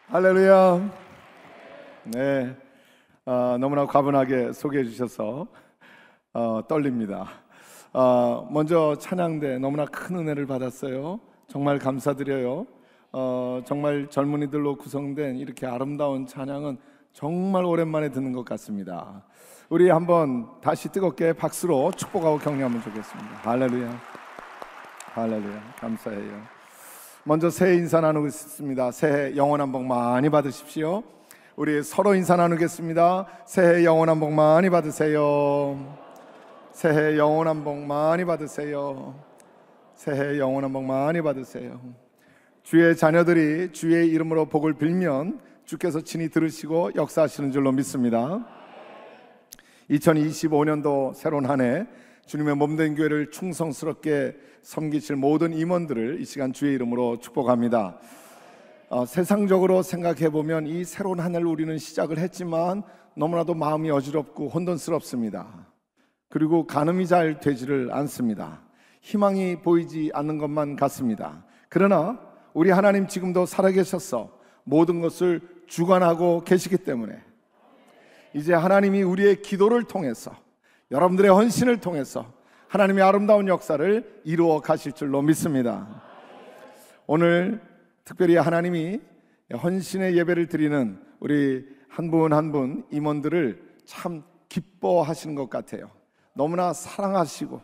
할렐루야. 네, 너무나 과분하게 소개해 주셔서 떨립니다. 먼저 찬양대 너무나 큰 은혜를 받았어요. 정말 감사드려요. 정말 젊은이들로 구성된 이렇게 아름다운 찬양은 정말 오랜만에 듣는 것 같습니다. 우리 한번 다시 뜨겁게 박수로 축복하고 격려하면 좋겠습니다. 할렐루야. 할렐루야. 감사해요. 먼저 새해 인사 나누겠습니다. 새해 영원한 복 많이 받으십시오. 우리 서로 인사 나누겠습니다. 새해 영원한 복 많이 받으세요. 새해 영원한 복 많이 받으세요. 새해 영원한 복 많이 받으세요. 주의 자녀들이 주의 이름으로 복을 빌면 주께서 친히 들으시고 역사하시는 줄로 믿습니다. 2025년도 새로운 한 해 주님의 몸된 교회를 충성스럽게 섬기실 모든 임원들을 이 시간 주의 이름으로 축복합니다. 세상적으로 생각해 보면 이 새로운 한 해를 우리는 시작을 했지만 너무나도 마음이 어지럽고 혼돈스럽습니다. 그리고 가늠이 잘 되지를 않습니다. 희망이 보이지 않는 것만 같습니다. 그러나 우리 하나님 지금도 살아계셔서 모든 것을 주관하고 계시기 때문에 이제 하나님이 우리의 기도를 통해서, 여러분들의 헌신을 통해서 하나님의 아름다운 역사를 이루어 가실 줄로 믿습니다. 오늘 특별히 하나님이 헌신의 예배를 드리는 우리 한 분 한 분 임원들을 참 기뻐하시는 것 같아요. 너무나 사랑하시고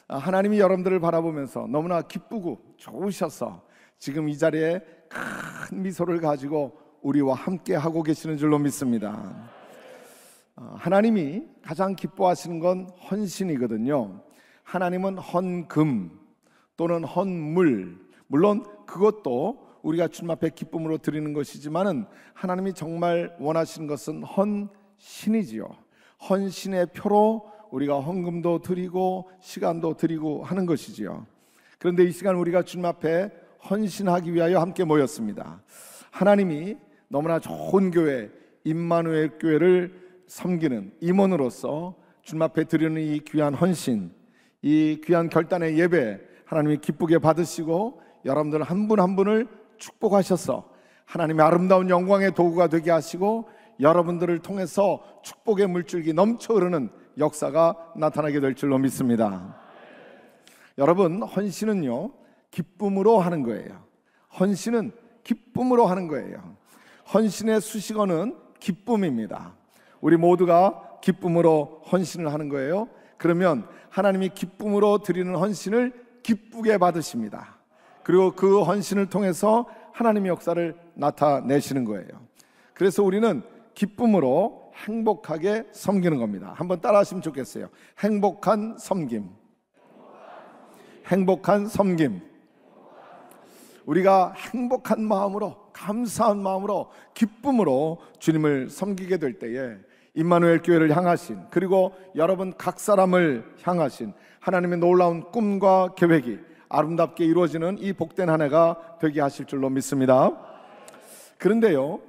하나님이 여러분들을 바라보면서 너무나 기쁘고 좋으셔서 지금 이 자리에 큰 미소를 가지고 우리와 함께 하고 계시는 줄로 믿습니다. 하나님이 가장 기뻐하시는 건 헌신이거든요. 하나님은 헌금 또는 헌물, 물론 그것도 우리가 주님 앞에 기쁨으로 드리는 것이지만은 하나님이 정말 원하시는 것은 헌신이지요. 헌신의 표로 우리가 헌금도 드리고 시간도 드리고 하는 것이지요. 그런데 이 시간 우리가 주님 앞에 헌신하기 위하여 함께 모였습니다. 하나님이 너무나 좋은 교회, 임마누엘 교회를 섬기는 임원으로서 주님 앞에 드리는 이 귀한 헌신, 이 귀한 결단의 예배 하나님이 기쁘게 받으시고 여러분들 한 분 한 분을 축복하셔서 하나님의 아름다운 영광의 도구가 되게 하시고 여러분들을 통해서 축복의 물줄기 넘쳐 흐르는 역사가 나타나게 될 줄로 믿습니다. 여러분, 헌신은요 기쁨으로 하는 거예요. 헌신은 기쁨으로 하는 거예요. 헌신의 수식어는 기쁨입니다. 우리 모두가 기쁨으로 헌신을 하는 거예요. 그러면 하나님이 기쁨으로 드리는 헌신을 기쁘게 받으십니다. 그리고 그 헌신을 통해서 하나님의 역사를 나타내시는 거예요. 그래서 우리는 기쁨으로 행복하게 섬기는 겁니다. 한번 따라 하시면 좋겠어요. 행복한 섬김. 행복한 섬김. 우리가 행복한 마음으로, 감사한 마음으로, 기쁨으로 주님을 섬기게 될 때에 임마누엘 교회를 향하신, 그리고 여러분 각 사람을 향하신 하나님의 놀라운 꿈과 계획이 아름답게 이루어지는 이 복된 한 해가 되게 하실 줄로 믿습니다. 그런데요,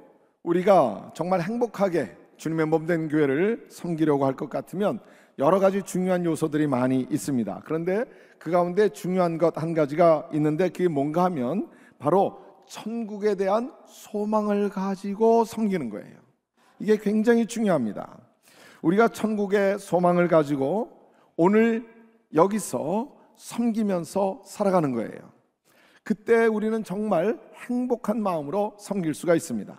우리가 정말 행복하게 주님의 몸된 교회를 섬기려고 할 것 같으면 여러 가지 중요한 요소들이 많이 있습니다. 그런데 그 가운데 중요한 것 한 가지가 있는데 그게 뭔가 하면 바로 천국에 대한 소망을 가지고 섬기는 거예요. 이게 굉장히 중요합니다. 우리가 천국의 소망을 가지고 오늘 여기서 섬기면서 살아가는 거예요. 그때 우리는 정말 행복한 마음으로 섬길 수가 있습니다.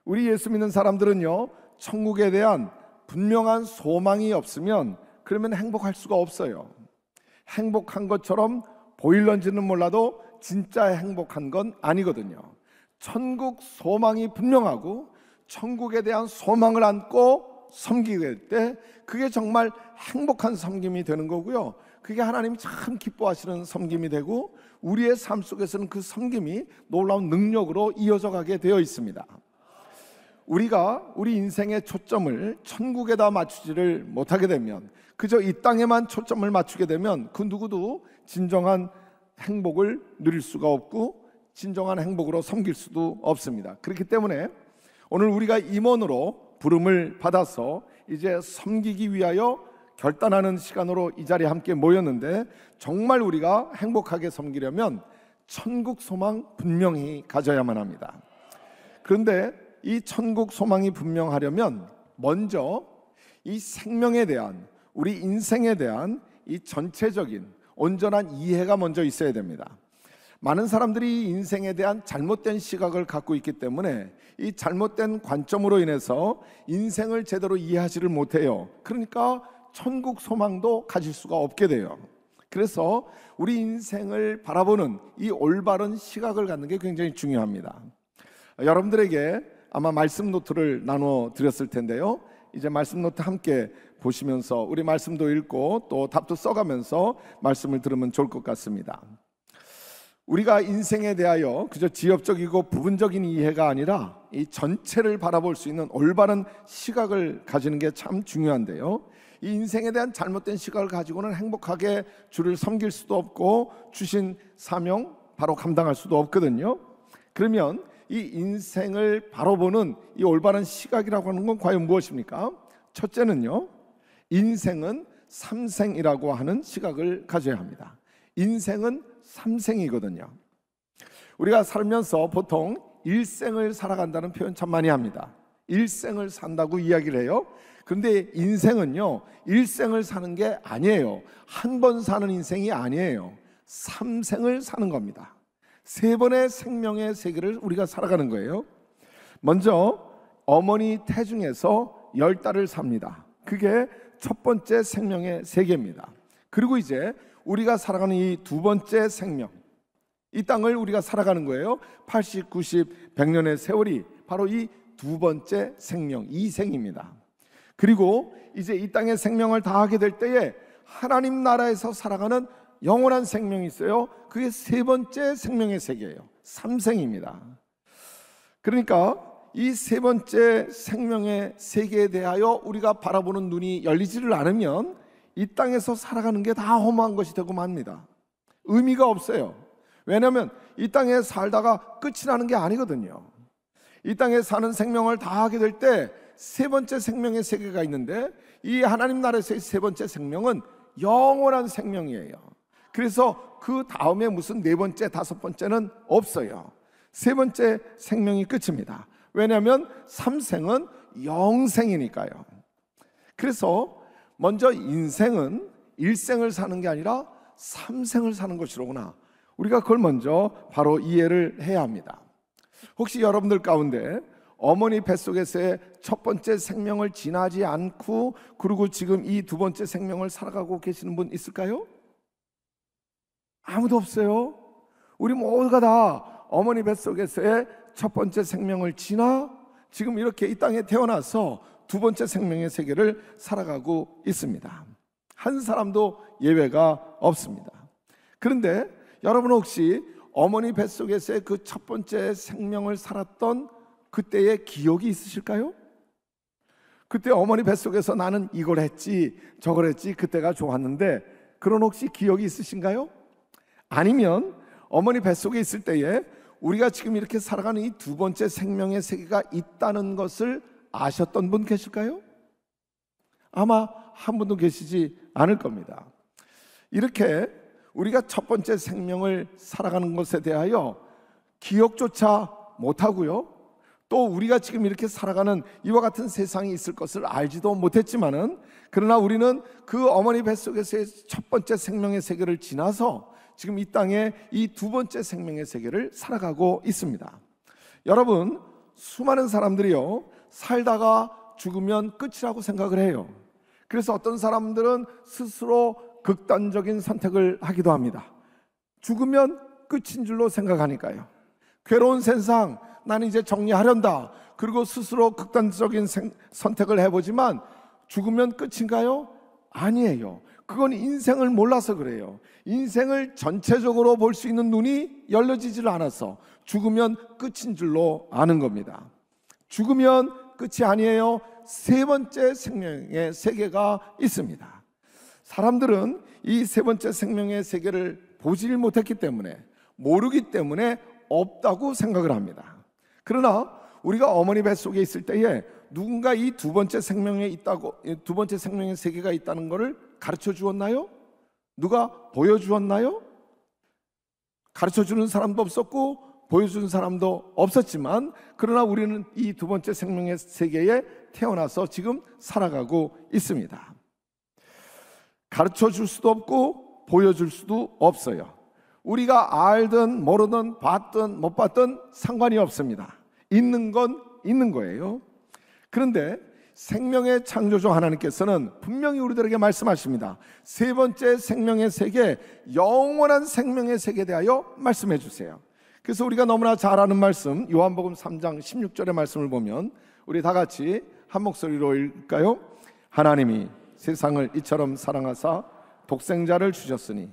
우리 예수 믿는 사람들은요, 천국에 대한 분명한 소망이 없으면 그러면 행복할 수가 없어요. 행복한 것처럼 보일런지는 몰라도 진짜 행복한 건 아니거든요. 천국 소망이 분명하고 천국에 대한 소망을 안고 섬기게 될 때 그게 정말 행복한 섬김이 되는 거고요. 그게 하나님이 참 기뻐하시는 섬김이 되고 우리의 삶 속에서는 그 섬김이 놀라운 능력으로 이어져 가게 되어 있습니다. 우리가 우리 인생의 초점을 천국에다 맞추지를 못하게 되면, 그저 이 땅에만 초점을 맞추게 되면 그 누구도 진정한 행복을 누릴 수가 없고 진정한 행복으로 섬길 수도 없습니다. 그렇기 때문에 오늘 우리가 임원으로 부름을 받아서 이제 섬기기 위하여 결단하는 시간으로 이 자리에 함께 모였는데, 정말 우리가 행복하게 섬기려면 천국 소망 분명히 가져야만 합니다. 그런데 이 천국 소망이 분명하려면 먼저 이 생명에 대한, 우리 인생에 대한 이 전체적인 온전한 이해가 먼저 있어야 됩니다. 많은 사람들이 인생에 대한 잘못된 시각을 갖고 있기 때문에 이 잘못된 관점으로 인해서 인생을 제대로 이해하지를 못해요. 그러니까 천국 소망도 가질 수가 없게 돼요. 그래서 우리 인생을 바라보는 이 올바른 시각을 갖는 게 굉장히 중요합니다. 여러분들에게 아마 말씀 노트를 나눠 드렸을 텐데요, 이제 말씀 노트 함께 보시면서 우리 말씀도 읽고 또 답도 써가면서 말씀을 들으면 좋을 것 같습니다. 우리가 인생에 대하여 그저 지엽적이고 부분적인 이해가 아니라 이 전체를 바라볼 수 있는 올바른 시각을 가지는 게 참 중요한데요, 이 인생에 대한 잘못된 시각을 가지고는 행복하게 주를 섬길 수도 없고 주신 사명 바로 감당할 수도 없거든요. 그러면 이 인생을 바로 보는 이 올바른 시각이라고 하는 건 과연 무엇입니까? 첫째는요, 인생은 삼생이라고 하는 시각을 가져야 합니다. 인생은 삼생이거든요. 우리가 살면서 보통 일생을 살아간다는 표현 참 많이 합니다. 일생을 산다고 이야기를 해요. 그런데 인생은요, 일생을 사는 게 아니에요. 한 번 사는 인생이 아니에요. 삼생을 사는 겁니다. 세 번의 생명의 세계를 우리가 살아가는 거예요. 먼저 어머니 태중에서 10달을 삽니다. 그게 첫 번째 생명의 세계입니다. 그리고 이제 우리가 살아가는 이 두 번째 생명, 이 땅을 우리가 살아가는 거예요. 80, 90, 100년의 세월이 바로 이 두 번째 생명, 이생입니다. 그리고 이제 이 땅의 생명을 다하게 될 때에 하나님 나라에서 살아가는 영원한 생명이 있어요. 그게 세 번째 생명의 세계예요. 삼생입니다. 그러니까 이 세 번째 생명의 세계에 대하여 우리가 바라보는 눈이 열리지를 않으면 이 땅에서 살아가는 게 다 허무한 것이 되고 맙니다. 의미가 없어요. 왜냐하면 이 땅에 살다가 끝이 나는 게 아니거든요. 이 땅에 사는 생명을 다하게 될 때 세 번째 생명의 세계가 있는데, 이 하나님 나라에서의 세 번째 생명은 영원한 생명이에요. 그래서 그 다음에 무슨 네 번째, 다섯 번째는 없어요. 세 번째 생명이 끝입니다. 왜냐하면 삼생은 영생이니까요. 그래서 먼저 인생은 일생을 사는 게 아니라 삼생을 사는 것이로구나, 우리가 그걸 먼저 바로 이해를 해야 합니다. 혹시 여러분들 가운데 어머니 뱃속에서의 첫 번째 생명을 지나지 않고 그리고 지금 이 두 번째 생명을 살아가고 계시는 분 있을까요? 아무도 없어요. 우리 모두가 다 어머니 뱃속에서의 첫 번째 생명을 지나 지금 이렇게 이 땅에 태어나서 두 번째 생명의 세계를 살아가고 있습니다. 한 사람도 예외가 없습니다. 그런데 여러분 혹시 어머니 뱃속에서의 그 첫 번째 생명을 살았던 그때의 기억이 있으실까요? 그때 어머니 뱃속에서 나는 이걸 했지 저걸 했지 그때가 좋았는데, 그런 혹시 기억이 있으신가요? 아니면 어머니 뱃속에 있을 때에 우리가 지금 이렇게 살아가는 이 두 번째 생명의 세계가 있다는 것을 아셨던 분 계실까요? 아마 한 분도 계시지 않을 겁니다. 이렇게 우리가 첫 번째 생명을 살아가는 것에 대하여 기억조차 못하고요, 또 우리가 지금 이렇게 살아가는 이와 같은 세상이 있을 것을 알지도 못했지만은, 그러나 우리는 그 어머니 뱃속에서의 첫 번째 생명의 세계를 지나서 지금 이 땅에 이 두 번째 생명의 세계를 살아가고 있습니다. 여러분, 수많은 사람들이요, 살다가 죽으면 끝이라고 생각을 해요. 그래서 어떤 사람들은 스스로 극단적인 선택을 하기도 합니다. 죽으면 끝인 줄로 생각하니까요. 괴로운 세상, 나는 이제 정리하련다. 그리고 스스로 극단적인 선택을 해보지만 죽으면 끝인가요? 아니에요. 그건 인생을 몰라서 그래요. 인생을 전체적으로 볼 수 있는 눈이 열려지질 않아서 죽으면 끝인 줄로 아는 겁니다. 죽으면 끝이 아니에요. 세 번째 생명의 세계가 있습니다. 사람들은 이 세 번째 생명의 세계를 보질 못했기 때문에, 모르기 때문에 없다고 생각을 합니다. 그러나 우리가 어머니 뱃속에 있을 때에 누군가 이 두 번째 생명에 있다고, 두 번째 생명의 세계가 있다는 것을 가르쳐 주었나요? 누가 보여주었나요? 가르쳐 주는 사람도 없었고 보여준 사람도 없었지만, 그러나 우리는 이 두 번째 생명의 세계에 태어나서 지금 살아가고 있습니다. 가르쳐 줄 수도 없고 보여줄 수도 없어요. 우리가 알든 모르든 봤든 못 봤든 상관이 없습니다. 있는 건 있는 거예요. 그런데 생명의 창조주 하나님께서는 분명히 우리들에게 말씀하십니다. 세 번째 생명의 세계, 영원한 생명의 세계에 대하여 말씀해 주세요. 그래서 우리가 너무나 잘 아는 말씀, 요한복음 3장 16절의 말씀을 보면 우리 다 같이 한 목소리로 읽을까요? 하나님이 세상을 이처럼 사랑하사 독생자를 주셨으니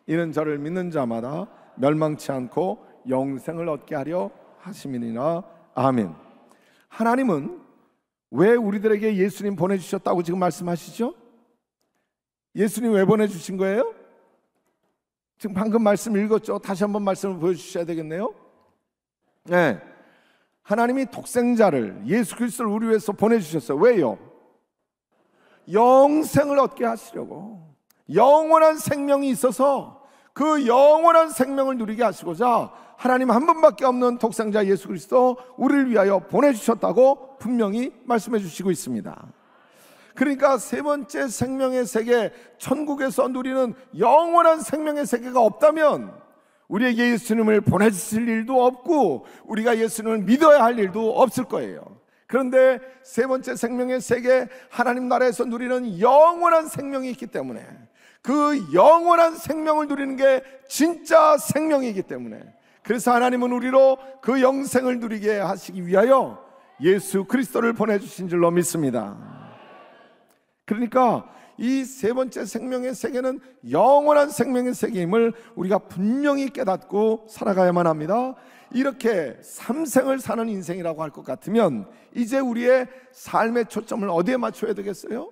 이는 저를 믿는 자마다 멸망치 않고 영생을 얻게 하려 하심이니라. 아멘. 하나님은 왜 우리들에게 예수님 보내주셨다고 지금 말씀하시죠? 예수님 왜 보내주신 거예요? 지금 방금 말씀 읽었죠? 다시 한번 말씀을 보여주셔야 되겠네요. 네, 하나님이 독생자를, 예수 그리스도를 우리 위해서 보내주셨어요. 왜요? 영생을 얻게 하시려고. 영원한 생명이 있어서 그 영원한 생명을 누리게 하시고자 하나님 한 분밖에 없는 독생자 예수 그리스도 우리를 위하여 보내주셨다고 분명히 말씀해 주시고 있습니다. 그러니까 세 번째 생명의 세계, 천국에서 누리는 영원한 생명의 세계가 없다면 우리에게 예수님을 보내주실 일도 없고 우리가 예수님을 믿어야 할 일도 없을 거예요. 그런데 세 번째 생명의 세계, 하나님 나라에서 누리는 영원한 생명이 있기 때문에, 그 영원한 생명을 누리는 게 진짜 생명이기 때문에, 그래서 하나님은 우리로 그 영생을 누리게 하시기 위하여 예수 그리스도를 보내주신 줄로 믿습니다. 그러니까 이 세 번째 생명의 세계는 영원한 생명의 세계임을 우리가 분명히 깨닫고 살아가야만 합니다. 이렇게 삼생을 사는 인생이라고 할 것 같으면 이제 우리의 삶의 초점을 어디에 맞춰야 되겠어요?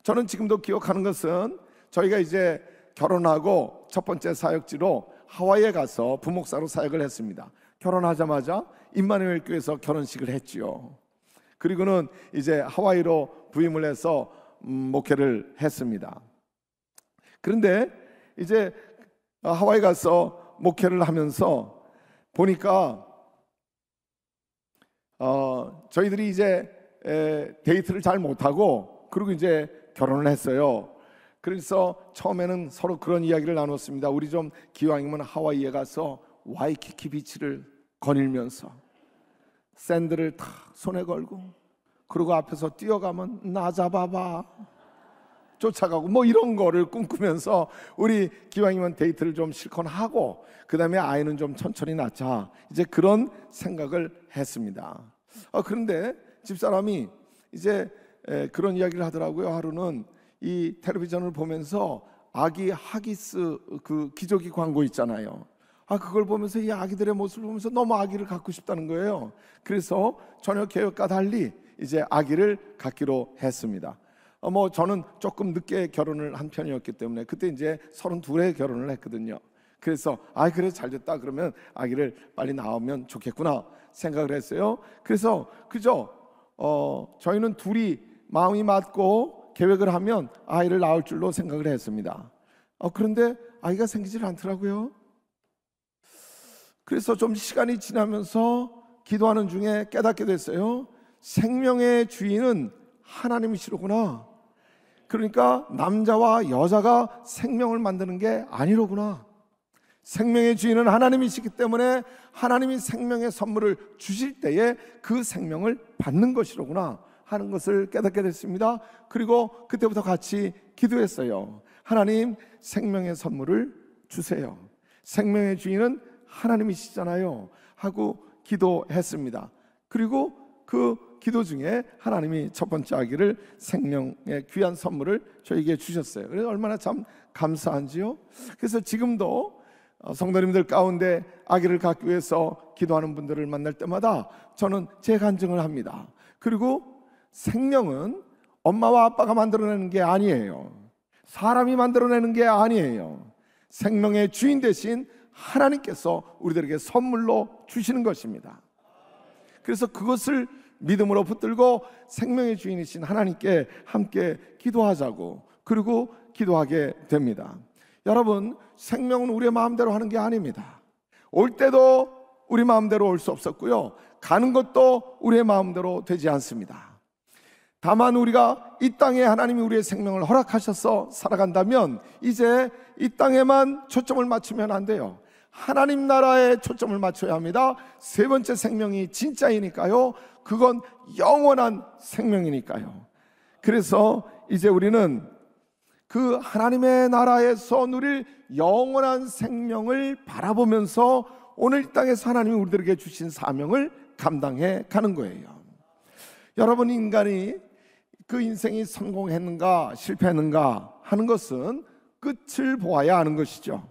저는 지금도 기억하는 것은 저희가 이제 결혼하고 첫 번째 사역지로 하와이에 가서 부목사로 사역을 했습니다. 결혼하자마자 임마누엘 교회에서 결혼식을 했지요. 그리고는 이제 하와이로 부임을 해서 목회를 했습니다. 그런데 이제 하와이 가서 목회를 하면서 보니까 저희들이 이제 데이트를 잘 못하고 그리고 이제 결혼을 했어요. 그래서 처음에는 서로 그런 이야기를 나눴습니다. 우리 좀 기왕이면 하와이에 가서 와이키키 비치를 거닐면서 샌들을 다 손에 걸고 그리고 앞에서 뛰어가면 나 잡아봐 쫓아가고 뭐 이런 거를 꿈꾸면서 우리 기왕이면 데이트를 좀 실컷 하고 그 다음에 아이는 좀 천천히 낳자, 이제 그런 생각을 했습니다. 그런데 집사람이 이제 그런 이야기를 하더라고요. 하루는 이 텔레비전을 보면서 아기 하기스 그 기저귀 광고 있잖아요. 그걸 보면서 이 아기들의 모습을 보면서 너무 아기를 갖고 싶다는 거예요. 그래서 저녁 계획과 달리 이제 아기를 갖기로 했습니다. 저는 조금 늦게 결혼을 한 편이었기 때문에 그때 이제 32에 결혼을 했거든요. 그래서 그래 잘 됐다, 그러면 아기를 빨리 낳으면 좋겠구나 생각을 했어요. 그래서 그저 저희는 둘이 마음이 맞고 계획을 하면 아이를 낳을 줄로 생각을 했습니다. 그런데 아이가 생기질 않더라고요. 그래서 좀 시간이 지나면서 기도하는 중에 깨닫게 됐어요. 생명의 주인은 하나님이시로구나. 그러니까 남자와 여자가 생명을 만드는 게 아니로구나. 생명의 주인은 하나님이시기 때문에 하나님이 생명의 선물을 주실 때에 그 생명을 받는 것이로구나 하는 것을 깨닫게 됐습니다. 그리고 그때부터 같이 기도했어요. 하나님, 생명의 선물을 주세요. 생명의 주인은 하나님이시잖아요 하고 기도했습니다. 그리고 그 기도 중에 하나님이 첫 번째 아기를, 생명의 귀한 선물을 저에게 주셨어요. 그래서 얼마나 참 감사한지요. 그래서 지금도 성도님들 가운데 아기를 갖기 위해서 기도하는 분들을 만날 때마다 저는 제 간증을 합니다. 그리고 생명은 엄마와 아빠가 만들어내는 게 아니에요. 사람이 만들어내는 게 아니에요. 생명의 주인 대신 하나님께서 우리들에게 선물로 주시는 것입니다. 그래서 그것을 믿음으로 붙들고 생명의 주인이신 하나님께 함께 기도하자고, 그리고 기도하게 됩니다. 여러분, 생명은 우리의 마음대로 하는 게 아닙니다. 올 때도 우리 마음대로 올 수 없었고요, 가는 것도 우리의 마음대로 되지 않습니다. 다만 우리가 이 땅에 하나님이 우리의 생명을 허락하셔서 살아간다면 이제 이 땅에만 초점을 맞추면 안 돼요. 하나님 나라에 초점을 맞춰야 합니다. 세 번째 생명이 진짜이니까요, 그건 영원한 생명이니까요. 그래서 이제 우리는 그 하나님의 나라에서 누릴 영원한 생명을 바라보면서 오늘 이 땅에서 하나님이 우리들에게 주신 사명을 감당해 가는 거예요. 여러분, 인간이 그 인생이 성공했는가 실패했는가 하는 것은 끝을 보아야 아는 것이죠.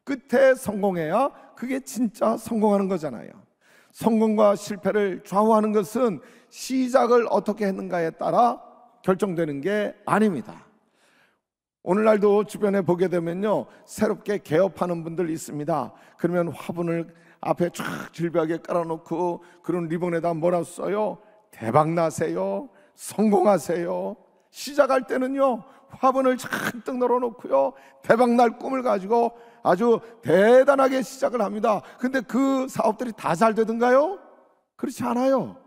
끝에 성공해야 그게 진짜 성공하는 거잖아요. 성공과 실패를 좌우하는 것은 시작을 어떻게 했는가에 따라 결정되는 게 아닙니다. 오늘날도 주변에 보게 되면요, 새롭게 개업하는 분들 있습니다. 그러면 화분을 앞에 쫙 질비하게 깔아놓고 그런 리본에다 뭐라 써요? 대박 나세요, 성공하세요. 시작할 때는요, 화분을 잔뜩 널어놓고요, 대박날 꿈을 가지고 아주 대단하게 시작을 합니다. 근데 그 사업들이 다 잘 되던가요? 그렇지 않아요.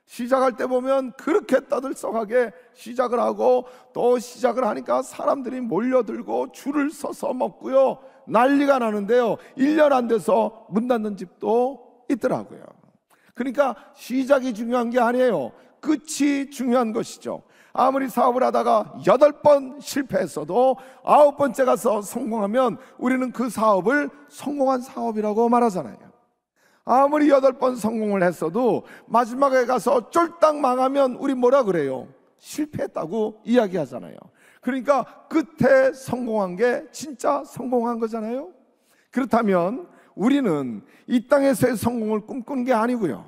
시작할 때 보면 그렇게 떠들썩하게 시작을 하고 또 시작을 하니까 사람들이 몰려들고 줄을 서서 먹고요, 난리가 나는데요, 1년 안 돼서 문 닫는 집도 있더라고요. 그러니까 시작이 중요한 게 아니에요. 끝이 중요한 것이죠. 아무리 사업을 하다가 8번 실패했어도 9번째 가서 성공하면 우리는 그 사업을 성공한 사업이라고 말하잖아요. 아무리 8번 성공을 했어도 마지막에 가서 쫄딱 망하면 우리 뭐라 그래요? 실패했다고 이야기하잖아요. 그러니까 끝에 성공한 게 진짜 성공한 거잖아요. 그렇다면 우리는 이 땅에서의 성공을 꿈꾸는 게 아니고요,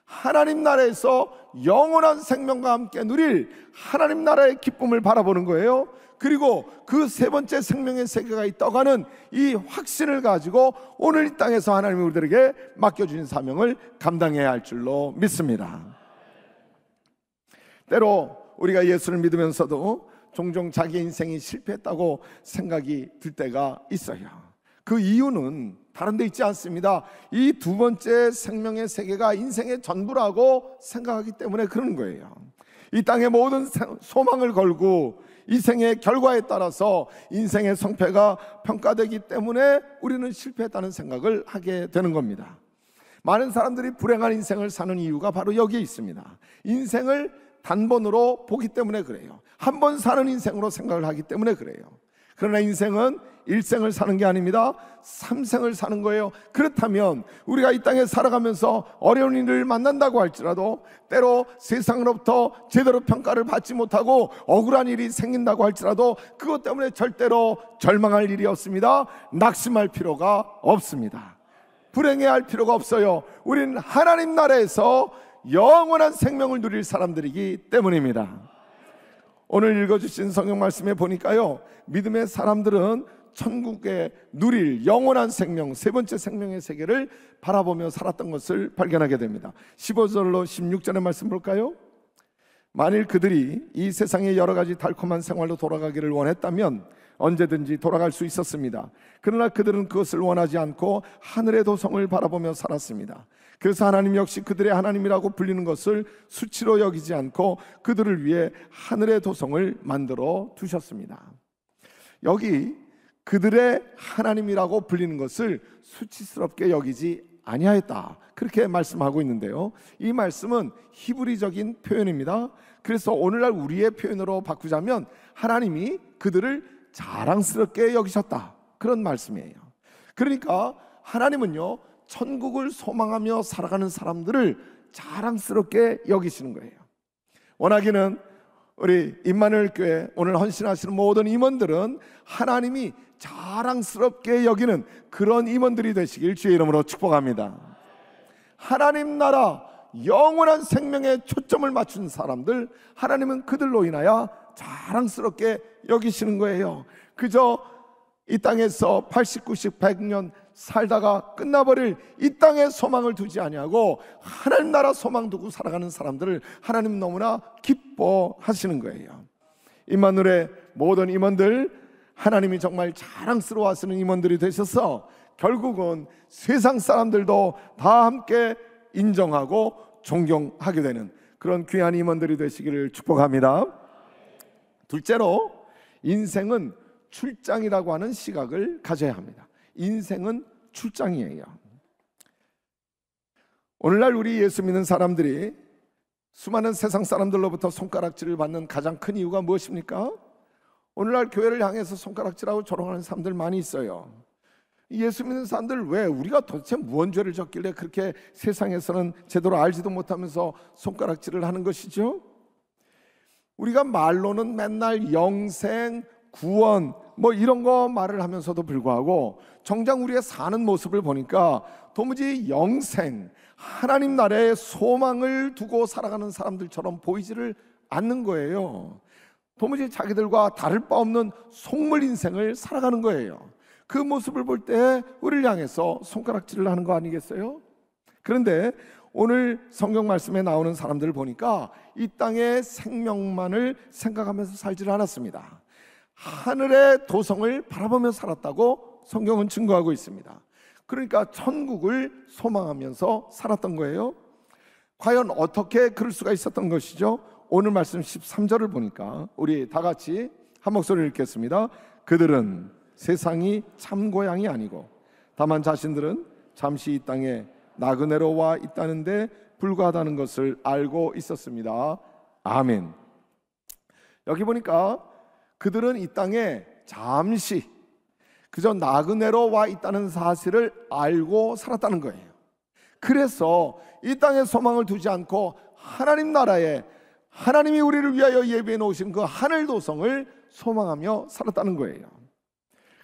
하나님 나라에서 영원한 생명과 함께 누릴 하나님 나라의 기쁨을 바라보는 거예요. 그리고 그 세 번째 생명의 세계가 있다고 하는 이 확신을 가지고 오늘 이 땅에서 하나님이 우리들에게 맡겨주신 사명을 감당해야 할 줄로 믿습니다. 때로 우리가 예수를 믿으면서도 종종 자기 인생이 실패했다고 생각이 들 때가 있어요. 그 이유는 다른 데 있지 않습니다. 이 두 번째 생명의 세계가 인생의 전부라고 생각하기 때문에 그런 거예요. 이 땅의 모든 소망을 걸고 이 생의 결과에 따라서 인생의 성패가 평가되기 때문에 우리는 실패했다는 생각을 하게 되는 겁니다. 많은 사람들이 불행한 인생을 사는 이유가 바로 여기에 있습니다. 인생을 단번으로 보기 때문에 그래요. 한 번 사는 인생으로 생각을 하기 때문에 그래요. 그러나 인생은 1생을 사는 게 아닙니다. 3생을 사는 거예요. 그렇다면 우리가 이 땅에 살아가면서 어려운 일을 만난다고 할지라도, 때로 세상으로부터 제대로 평가를 받지 못하고 억울한 일이 생긴다고 할지라도 그것 때문에 절대로 절망할 일이 없습니다. 낙심할 필요가 없습니다. 불행해할 필요가 없어요. 우리는 하나님 나라에서 영원한 생명을 누릴 사람들이기 때문입니다. 오늘 읽어주신 성경 말씀에 보니까요, 믿음의 사람들은 천국에 누릴 영원한 생명, 세 번째 생명의 세계를 바라보며 살았던 것을 발견하게 됩니다. 15절로 16절의 말씀 볼까요? 만일 그들이 이 세상의 여러 가지 달콤한 생활로 돌아가기를 원했다면 언제든지 돌아갈 수 있었습니다. 그러나 그들은 그것을 원하지 않고 하늘의 도성을 바라보며 살았습니다. 그래서 하나님 역시 그들의 하나님이라고 불리는 것을 수치로 여기지 않고 그들을 위해 하늘의 도성을 만들어 두셨습니다. 여기 그들의 하나님이라고 불리는 것을 수치스럽게 여기지 아니하였다, 그렇게 말씀하고 있는데요, 이 말씀은 히브리적인 표현입니다. 그래서 오늘날 우리의 표현으로 바꾸자면 하나님이 그들을 자랑스럽게 여기셨다, 그런 말씀이에요. 그러니까 하나님은요, 천국을 소망하며 살아가는 사람들을 자랑스럽게 여기시는 거예요. 원하기는 우리 임마누엘 교회 오늘 헌신하시는 모든 임원들은 하나님이 자랑스럽게 여기는 그런 임원들이 되시길 주의 이름으로 축복합니다. 하나님 나라 영원한 생명에 초점을 맞춘 사람들, 하나님은 그들로 인하여 자랑스럽게 여기시는 거예요. 그저 이 땅에서 80, 90, 100년 살다가 끝나버릴 이 땅에 소망을 두지 아니하고 하나님 나라 소망 두고 살아가는 사람들을 하나님 너무나 기뻐하시는 거예요. 임마누엘의 모든 임원들, 하나님이 정말 자랑스러워하시는 임원들이 되셔서 결국은 세상 사람들도 다 함께 인정하고 존경하게 되는 그런 귀한 임원들이 되시기를 축복합니다. 둘째로, 인생은 출장이라고 하는 시각을 가져야 합니다. 인생은 출장이에요. 오늘날 우리 예수 믿는 사람들이 수많은 세상 사람들로부터 손가락질을 받는 가장 큰 이유가 무엇입니까? 오늘날 교회를 향해서 손가락질하고 조롱하는 사람들 많이 있어요. 예수 믿는 사람들, 왜 우리가 도대체 무슨 죄를 졌길래 그렇게 세상에서는 제대로 알지도 못하면서 손가락질을 하는 것이죠? 우리가 말로는 맨날 영생, 구원 뭐 이런 거 말을 하면서도 불구하고 정작 우리가 사는 모습을 보니까 도무지 영생, 하나님 나라의 소망을 두고 살아가는 사람들처럼 보이지를 않는 거예요. 도무지 자기들과 다를 바 없는 속물 인생을 살아가는 거예요. 그 모습을 볼 때 우리를 향해서 손가락질을 하는 거 아니겠어요? 그런데 오늘 성경 말씀에 나오는 사람들을 보니까 이 땅의 생명만을 생각하면서 살지를 않았습니다. 하늘의 도성을 바라보며 살았다고 성경은 증거하고 있습니다. 그러니까 천국을 소망하면서 살았던 거예요. 과연 어떻게 그럴 수가 있었던 것이죠? 오늘 말씀 13절을 보니까 우리 다 같이 한 목소리를 읽겠습니다. 그들은 세상이 참 고향이 아니고 다만 자신들은 잠시 이 땅에 나그네로 와 있다는데 불과하다는 것을 알고 있었습니다. 아멘. 여기 보니까 그들은 이 땅에 잠시 그저 나그네로 와 있다는 사실을 알고 살았다는 거예요. 그래서 이 땅에 소망을 두지 않고 하나님 나라에, 하나님이 우리를 위하여 예비해 놓으신 그 하늘 도성을 소망하며 살았다는 거예요.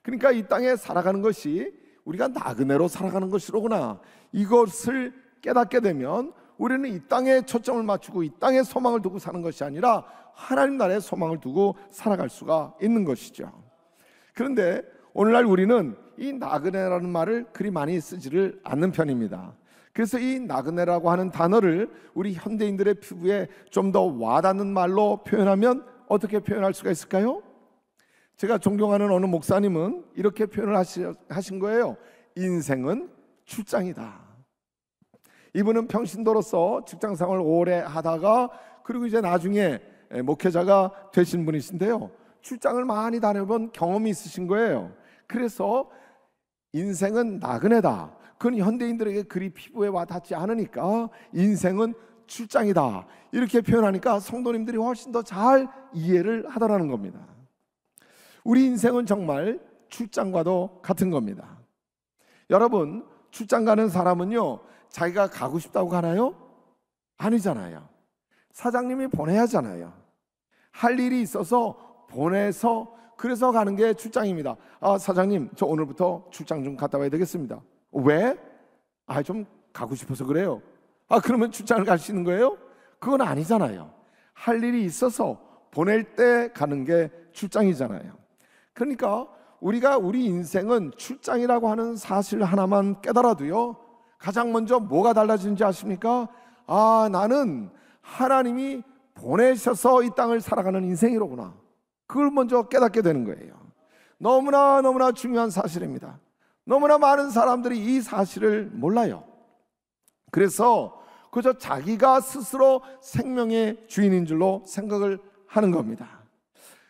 그러니까 이 땅에 살아가는 것이 우리가 나그네로 살아가는 것이로구나, 이것을 깨닫게 되면 우리는 이 땅에 초점을 맞추고 이 땅에 소망을 두고 사는 것이 아니라 하나님 나라에 소망을 두고 살아갈 수가 있는 것이죠. 그런데 오늘날 우리는 이 나그네라는 말을 그리 많이 쓰지를 않는 편입니다. 그래서 이 나그네라고 하는 단어를 우리 현대인들의 피부에 좀 더 와닿는 말로 표현하면 어떻게 표현할 수가 있을까요? 제가 존경하는 어느 목사님은 이렇게 표현을 하신 거예요. 인생은 출장이다. 이분은 평신도로서 직장생활을 오래 하다가 그리고 이제 나중에 목회자가 되신 분이신데요, 출장을 많이 다녀본 경험이 있으신 거예요. 그래서 인생은 나그네다, 그건 현대인들에게 그리 피부에 와닿지 않으니까 인생은 출장이다, 이렇게 표현하니까 성도님들이 훨씬 더 잘 이해를 하더라는 겁니다. 우리 인생은 정말 출장과도 같은 겁니다. 여러분, 출장 가는 사람은요, 자기가 가고 싶다고 가나요? 아니잖아요. 사장님이 보내야 하잖아요. 할 일이 있어서 보내서 그래서 가는 게 출장입니다. 아, 사장님, 저 오늘부터 출장 좀 갔다 와야 되겠습니다. 왜? 아, 좀 가고 싶어서 그래요. 아, 그러면 출장을 갈 수 있는 거예요? 그건 아니잖아요. 할 일이 있어서 보낼 때 가는 게 출장이잖아요. 그러니까 우리가 우리 인생은 출장이라고 하는 사실 하나만 깨달아도요, 가장 먼저 뭐가 달라지는지 아십니까? 아, 나는 하나님이 보내셔서 이 땅을 살아가는 인생이로구나, 그걸 먼저 깨닫게 되는 거예요. 너무나 중요한 사실입니다. 너무나 많은 사람들이 이 사실을 몰라요. 그래서 그저 자기가 스스로 생명의 주인인 줄로 생각을 하는 겁니다.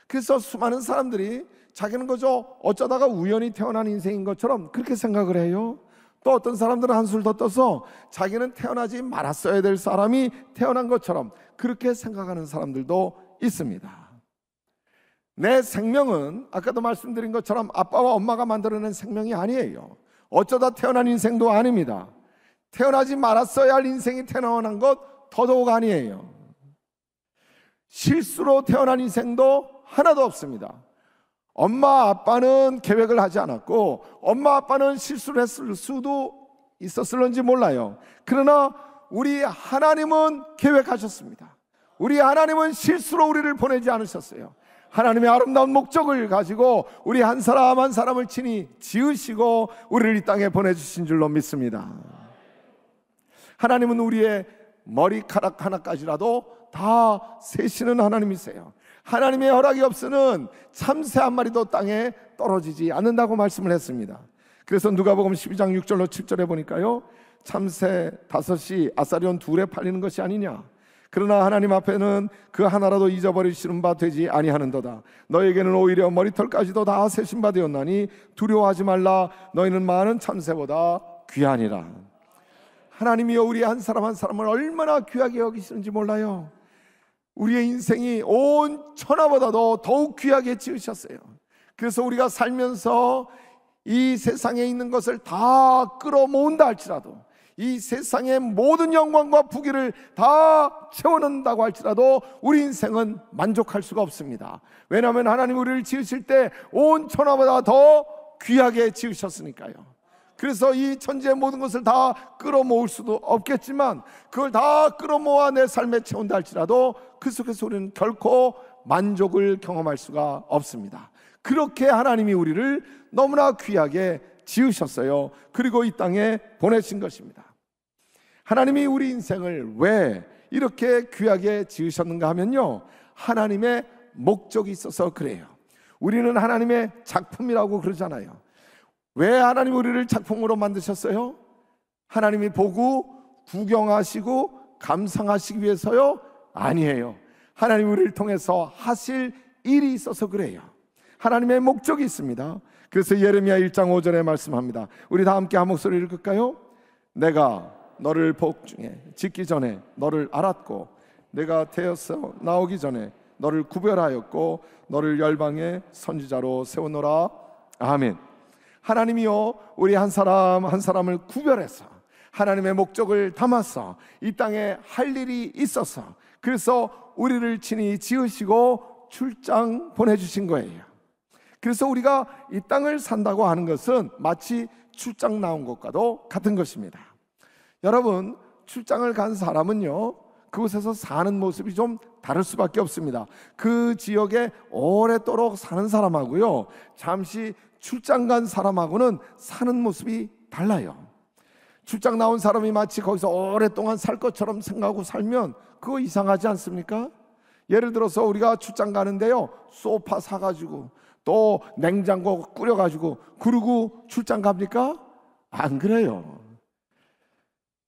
그래서 수많은 사람들이 자기는 그저 어쩌다가 우연히 태어난 인생인 것처럼 그렇게 생각을 해요. 또 어떤 사람들은 한술 더 떠서 자기는 태어나지 말았어야 될 사람이 태어난 것처럼 그렇게 생각하는 사람들도 있습니다. 내 생명은 아까도 말씀드린 것처럼 아빠와 엄마가 만들어낸 생명이 아니에요. 어쩌다 태어난 인생도 아닙니다. 태어나지 말았어야 할 인생이 태어난 것 더더욱 아니에요. 실수로 태어난 인생도 하나도 없습니다. 엄마 아빠는 계획을 하지 않았고 엄마 아빠는 실수를 했을 수도 있었을런지 몰라요. 그러나 우리 하나님은 계획하셨습니다. 우리 하나님은 실수로 우리를 보내지 않으셨어요. 하나님의 아름다운 목적을 가지고 우리 한 사람 한 사람을 친히 지으시고 우리를 이 땅에 보내주신 줄로 믿습니다. 하나님은 우리의 머리카락 하나까지라도 다 세시는 하나님이세요. 하나님의 허락이 없으면 참새 한 마리도 땅에 떨어지지 않는다고 말씀을 했습니다. 그래서 누가복음 12장 6절로 7절에 보니까요, 참새 5이 아사리온 2에 팔리는 것이 아니냐. 그러나 하나님 앞에는 그 하나라도 잊어버리시는 바 되지 아니하는도다. 너에게는 오히려 머리털까지도 다 세신 바 되었나니 두려워하지 말라. 너희는 많은 참새보다 귀하니라. 하나님이여, 우리 한 사람 한 사람을 얼마나 귀하게 여기시는지 몰라요. 우리의 인생이 온 천하보다도 더욱 귀하게 지으셨어요. 그래서 우리가 살면서 이 세상에 있는 것을 다 끌어모은다 할지라도, 이 세상의 모든 영광과 부귀를 다 채워넣는다고 할지라도 우리 인생은 만족할 수가 없습니다. 왜냐하면 하나님 우리를 지으실 때 온 천하보다 더 귀하게 지으셨으니까요. 그래서 이 천지의 모든 것을 다 끌어모을 수도 없겠지만, 그걸 다 끌어모아 내 삶에 채운다 할지라도 그 속에서 우리는 결코 만족을 경험할 수가 없습니다. 그렇게 하나님이 우리를 너무나 귀하게 지으셨어요. 그리고 이 땅에 보내신 것입니다. 하나님이 우리 인생을 왜 이렇게 귀하게 지으셨는가 하면요, 하나님의 목적이 있어서 그래요. 우리는 하나님의 작품이라고 그러잖아요. 왜 하나님 우리를 작품으로 만드셨어요? 하나님이 보고 구경하시고 감상하시기 위해서요? 아니에요. 하나님 우리를 통해서 하실 일이 있어서 그래요. 하나님의 목적이 있습니다. 그래서 예레미야 1장 5절에 말씀합니다. 우리 다 함께 한 목소리를 읽을까요? 내가 너를 복중에 짓기 전에 너를 알았고, 내가 태어서 나오기 전에 너를 구별하였고, 너를 열방의 선지자로 세우노라. 아멘. 하나님이요, 우리 한 사람 한 사람을 구별해서 하나님의 목적을 담아서 이 땅에 할 일이 있어서, 그래서 우리를 친히 지으시고 출장 보내주신 거예요. 그래서 우리가 이 땅을 산다고 하는 것은 마치 출장 나온 것과도 같은 것입니다. 여러분, 출장을 간 사람은요, 그곳에서 사는 모습이 좀 다를 수밖에 없습니다. 그 지역에 오래도록 사는 사람하고요, 잠시 출장 간 사람하고는 사는 모습이 달라요. 출장 나온 사람이 마치 거기서 오랫동안 살 것처럼 생각하고 살면 그거 이상하지 않습니까? 예를 들어서 우리가 출장 가는데요, 소파 사가지고 또 냉장고 꾸려가지고 그러고 출장 갑니까? 안 그래요.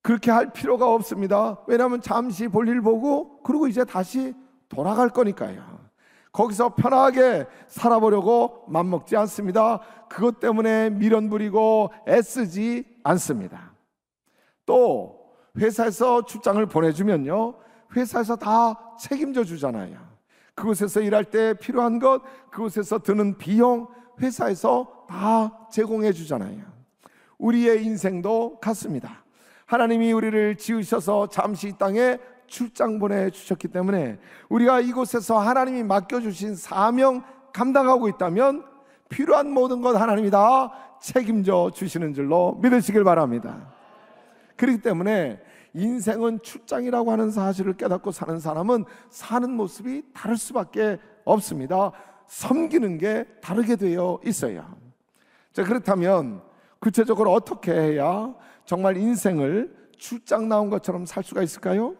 그렇게 할 필요가 없습니다. 왜냐하면 잠시 볼일 보고 그리고 이제 다시 돌아갈 거니까요. 거기서 편하게 살아보려고 맘먹지 않습니다. 그것 때문에 미련 부리고 애쓰지 않습니다. 또 회사에서 출장을 보내주면요, 회사에서 다 책임져 주잖아요. 그곳에서 일할 때 필요한 것, 그곳에서 드는 비용 회사에서 다 제공해 주잖아요. 우리의 인생도 같습니다. 하나님이 우리를 지으셔서 잠시 이 땅에 출장 보내주셨기 때문에 우리가 이곳에서 하나님이 맡겨주신 사명 감당하고 있다면 필요한 모든 것 하나님이 다 책임져 주시는 줄로 믿으시길 바랍니다. 그렇기 때문에 인생은 출장이라고 하는 사실을 깨닫고 사는 사람은 사는 모습이 다를 수밖에 없습니다. 섬기는 게 다르게 되어 있어요. 자, 그렇다면 구체적으로 어떻게 해야 정말 인생을 출장 나온 것처럼 살 수가 있을까요?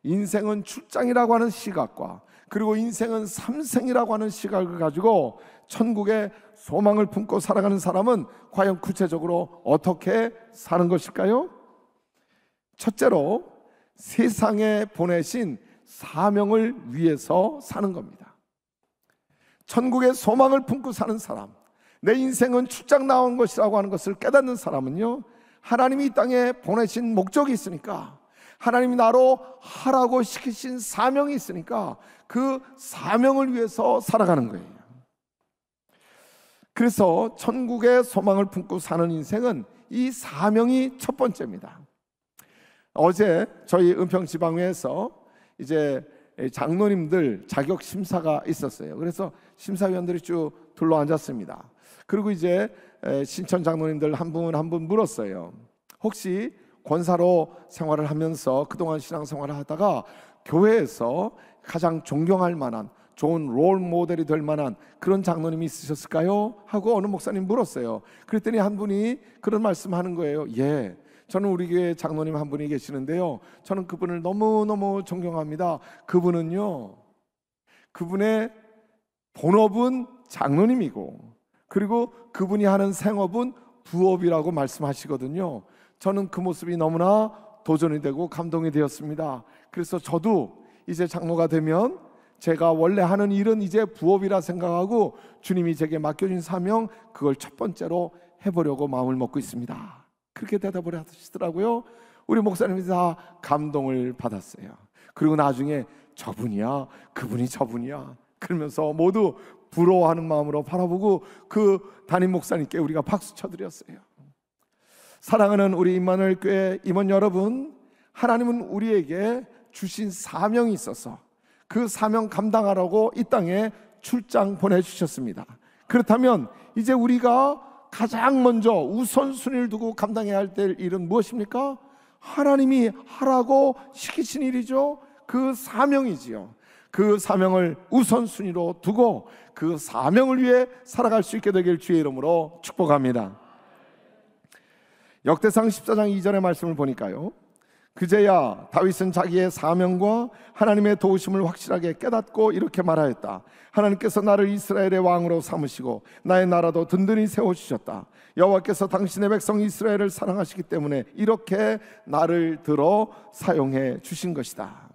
인생은 출장이라고 하는 시각과 그리고 인생은 삼생이라고 하는 시각을 가지고 천국의 소망을 품고 살아가는 사람은 과연 구체적으로 어떻게 사는 것일까요? 첫째로 세상에 보내신 사명을 위해서 사는 겁니다. 천국의 소망을 품고 사는 사람, 내 인생은 출장 나온 것이라고 하는 것을 깨닫는 사람은요, 하나님이 이 땅에 보내신 목적이 있으니까, 하나님이 나로 하라고 시키신 사명이 있으니까 그 사명을 위해서 살아가는 거예요. 그래서 천국의 소망을 품고 사는 인생은 이 사명이 첫 번째입니다. 어제 저희 은평지방회에서 이제 장로님들 자격 심사가 있었어요. 그래서 심사위원들이 쭉 둘러앉았습니다. 그리고 이제 신천 장로님들 한 분 한 분 물었어요. 혹시 권사로 생활을 하면서 그동안 신앙생활을 하다가 교회에서 가장 존경할 만한 좋은 롤 모델이 될 만한 그런 장로님이 있으셨을까요? 하고 어느 목사님 물었어요. 그랬더니 한 분이 그런 말씀하는 거예요. 예, 저는 우리 교회 장로님 한 분이 계시는데요, 저는 그분을 너무너무 존경합니다. 그분은요, 그분의 본업은 장로님이고 그리고 그분이 하는 생업은 부업이라고 말씀하시거든요. 저는 그 모습이 너무나 도전이 되고 감동이 되었습니다. 그래서 저도 이제 장로가 되면 제가 원래 하는 일은 이제 부업이라 생각하고 주님이 제게 맡겨준 사명, 그걸 첫 번째로 해보려고 마음을 먹고 있습니다. 그렇게 대답을 하시더라고요. 우리 목사님이 다 감동을 받았어요. 그리고 나중에 저분이야, 그분이 저분이야 그러면서 모두 부러워하는 마음으로 바라보고 그 담임 목사님께 우리가 박수 쳐드렸어요. 사랑하는 우리 임마누엘 교회 임원 여러분, 하나님은 우리에게 주신 사명이 있어서 그 사명 감당하라고 이 땅에 출장 보내주셨습니다. 그렇다면 이제 우리가 가장 먼저 우선순위를 두고 감당해야 할 일은 무엇입니까? 하나님이 하라고 시키신 일이죠. 그 사명이지요. 그 사명을 우선순위로 두고 그 사명을 위해 살아갈 수 있게 되길 주의 이름으로 축복합니다. 역대상 14장 2절의 말씀을 보니까요, 그제야 다윗은 자기의 사명과 하나님의 도우심을 확실하게 깨닫고 이렇게 말하였다. 하나님께서 나를 이스라엘의 왕으로 삼으시고 나의 나라도 든든히 세워주셨다. 여호와께서 당신의 백성 이스라엘을 사랑하시기 때문에 이렇게 나를 들어 사용해 주신 것이다.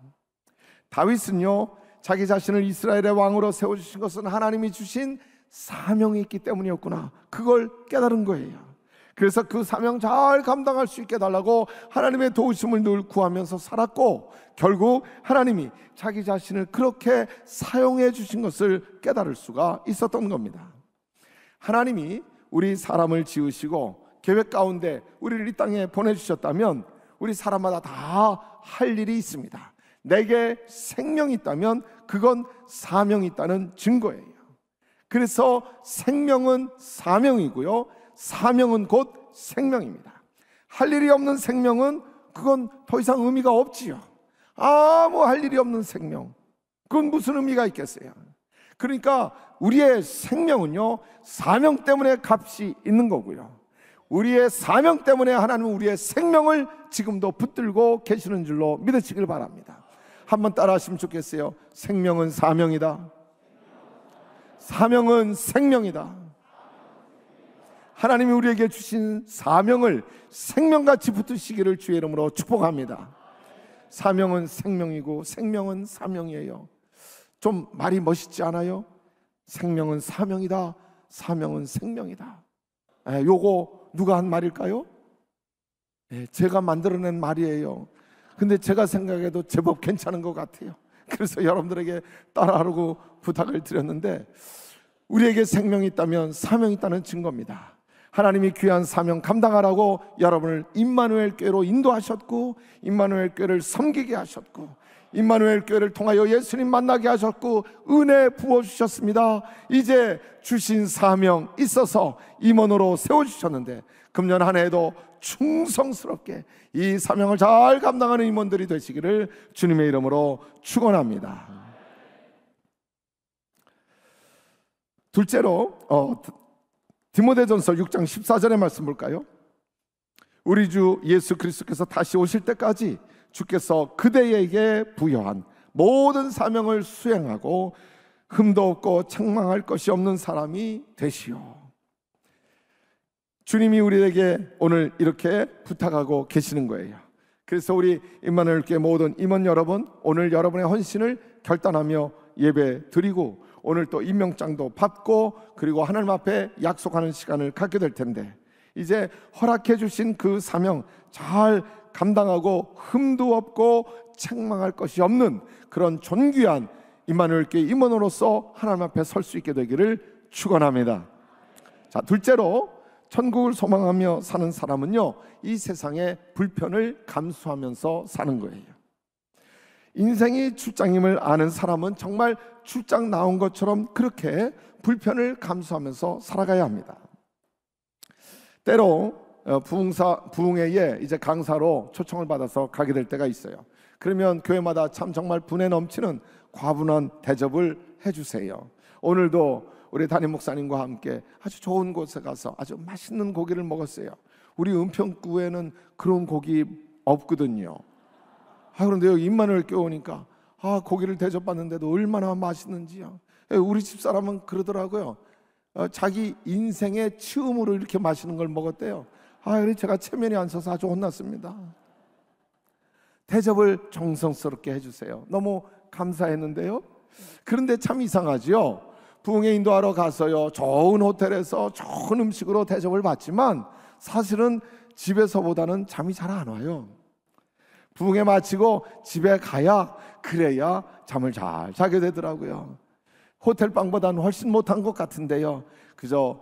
다윗은요, 자기 자신을 이스라엘의 왕으로 세워주신 것은 하나님이 주신 사명이 있기 때문이었구나, 그걸 깨달은 거예요. 그래서 그 사명 잘 감당할 수 있게 달라고 하나님의 도우심을 늘 구하면서 살았고, 결국 하나님이 자기 자신을 그렇게 사용해 주신 것을 깨달을 수가 있었던 겁니다. 하나님이 우리 사람을 지으시고 계획 가운데 우리를 이 땅에 보내주셨다면 우리 사람마다 다 할 일이 있습니다. 내게 생명이 있다면 그건 사명이 있다는 증거예요. 그래서 생명은 사명이고요, 사명은 곧 생명입니다. 할 일이 없는 생명은 그건 더 이상 의미가 없지요. 아무 할 일이 없는 생명, 그건 무슨 의미가 있겠어요? 그러니까 우리의 생명은요, 사명 때문에 값이 있는 거고요, 우리의 사명 때문에 하나님은 우리의 생명을 지금도 붙들고 계시는 줄로 믿으시길 바랍니다. 한번 따라 하시면 좋겠어요. 생명은 사명이다. 사명은 생명이다. 하나님이 우리에게 주신 사명을 생명같이 붙드시기를 주의 이름으로 축복합니다. 사명은 생명이고 생명은 사명이에요. 좀 말이 멋있지 않아요? 생명은 사명이다, 사명은 생명이다. 요거 누가 한 말일까요? 제가 만들어낸 말이에요. 근데 제가 생각해도 제법 괜찮은 것 같아요. 그래서 여러분들에게 따라하라고 부탁을 드렸는데, 우리에게 생명이 있다면 사명이 있다는 증거입니다. 하나님이 귀한 사명 감당하라고 여러분을 임마누엘 교회로 인도하셨고, 임마누엘 교회를 섬기게 하셨고, 임마누엘 교회를 통하여 예수님 만나게 하셨고, 은혜 부어주셨습니다. 이제 주신 사명 있어서 임원으로 세워주셨는데, 금년 한 해에도 충성스럽게 이 사명을 잘 감당하는 임원들이 되시기를 주님의 이름으로 축원합니다. 둘째로 디모데전서 6장 14절의 말씀 볼까요? 우리 주 예수 그리스도께서 다시 오실 때까지 주께서 그대에게 부여한 모든 사명을 수행하고 흠도 없고 책망할 것이 없는 사람이 되시오. 주님이 우리에게 오늘 이렇게 부탁하고 계시는 거예요. 그래서 우리 임마누엘 교회 모든 임원 여러분, 오늘 여러분의 헌신을 결단하며 예배 드리고 오늘 또 임명장도 받고 그리고 하나님 앞에 약속하는 시간을 갖게 될 텐데, 이제 허락해 주신 그 사명 잘 감당하고 흠도 없고 책망할 것이 없는 그런 존귀한 임마누엘 교회 임원으로서 하나님 앞에 설 수 있게 되기를 축원합니다. 자, 둘째로 천국을 소망하며 사는 사람은요, 이 세상의 불편을 감수하면서 사는 거예요. 인생이 출장임을 아는 사람은 정말 출장 나온 것처럼 그렇게 불편을 감수하면서 살아가야 합니다. 때로 부흥회에 이제 강사로 초청을 받아서 가게 될 때가 있어요. 그러면 교회마다 참 정말 분에 넘치는 과분한 대접을 해주세요. 오늘도 우리 담임 목사님과 함께 아주 좋은 곳에 가서 아주 맛있는 고기를 먹었어요. 우리 은평구에는 그런 고기 없거든요. 그런데 여기 임마누엘 교회 오니까 고기를 대접받는데도 얼마나 맛있는지요. 우리 집사람은 그러더라고요. 자기 인생의 처음으로 이렇게 맛있는 걸 먹었대요. 그래 제가 체면이 안 서서 아주 혼났습니다. 대접을 정성스럽게 해주세요. 너무 감사했는데요. 그런데 참 이상하지요. 부흥회 인도하러 가서요, 좋은 호텔에서 좋은 음식으로 대접을 받지만 사실은 집에서보다는 잠이 잘 안 와요. 부흥회 마치고 집에 가야 그래야 잠을 잘 자게 되더라고요. 호텔 방보다는 훨씬 못한 것 같은데요, 그저